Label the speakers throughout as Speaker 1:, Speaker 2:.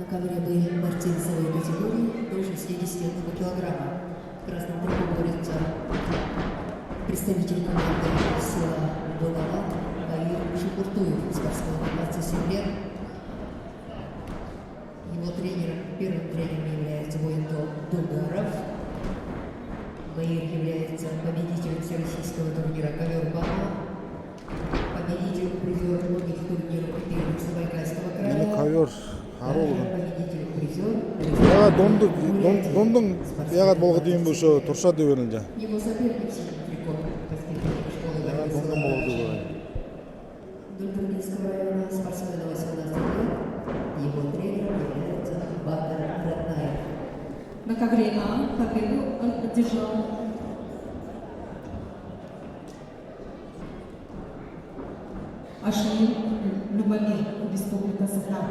Speaker 1: ковре были борцы весовой категории до 61 килограмма. В красном кругу борется представитель команды села Булава Аир Шукуртуев, спортсмен 27 лет. Его тренером, первым тренером является Воентол Дугаров. Баир является победителем всероссийского турнира «Ковер-Бама», победителем, призер многих турниров и первых Забайкальского края.
Speaker 2: Ковер,
Speaker 1: победителем, призер.
Speaker 2: Я дондың яғат болғы дейін бұл шо тұрша деп өрілді.
Speaker 1: Его соперник синим трикотом воспитанник школы
Speaker 2: Дондың болғы деп өрілді.
Speaker 1: Дульбургинского района, спортсмена 18 лет. Его тренером является Бадр Ратнаев.
Speaker 3: На ковре А победу одержал Ашин Любомир, Республика Саха.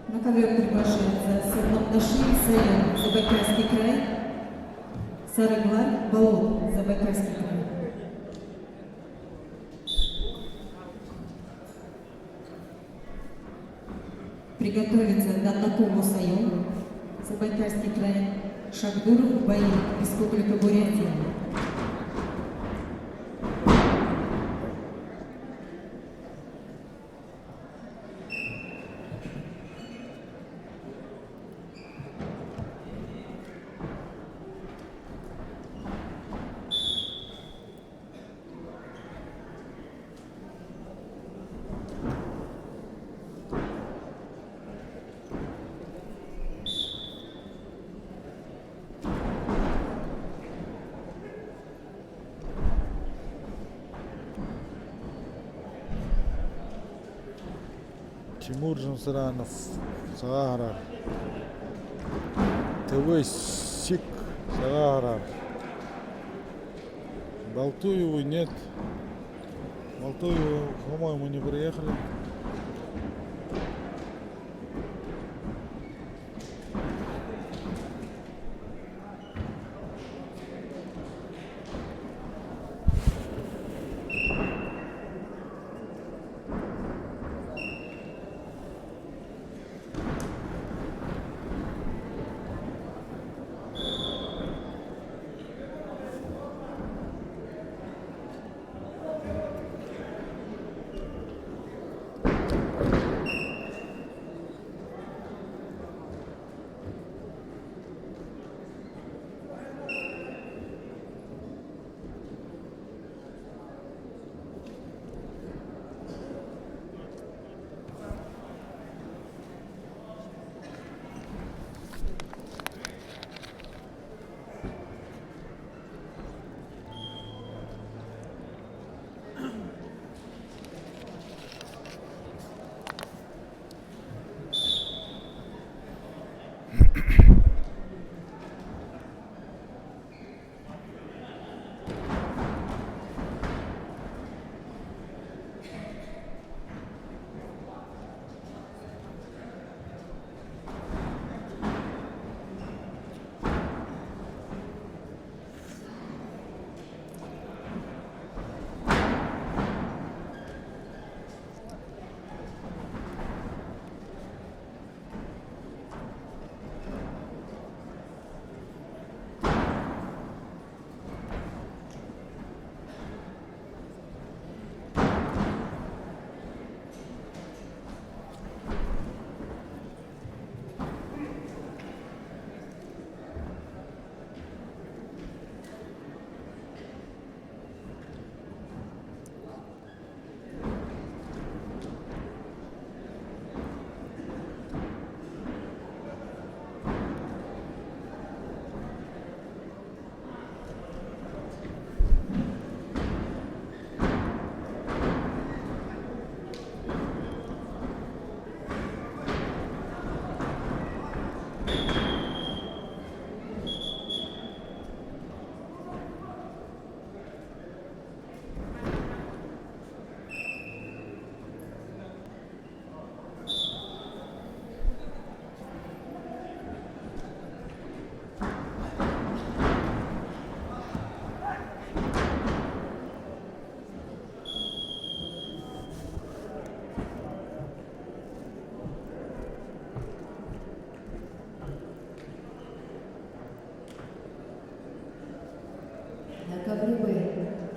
Speaker 3: На ковер приглашается Сырнамдашин Саян, Забайкальский край, Сарыглар Балу, Забайкальский край. Приготовиться Даннаку Мусаю, Забайкальский край, Шагдуров Баи, Республика Бурятия.
Speaker 2: Тимур Жансаранов, Сағарар. ТВ Сик, Сағарар. Балтуеву нет. Балтуеву, по-моему, не приехали.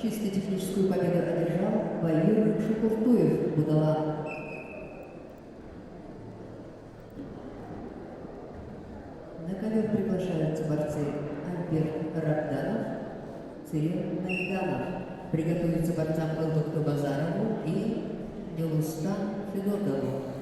Speaker 1: чисто техническую победу одержал Баир Шукуртуев, Будала. На ковер приглашаются борцы Альберт Рабданов, Цирил Найданов. Приготовиться борцам Элдокту Базарову и Делустан Федотову.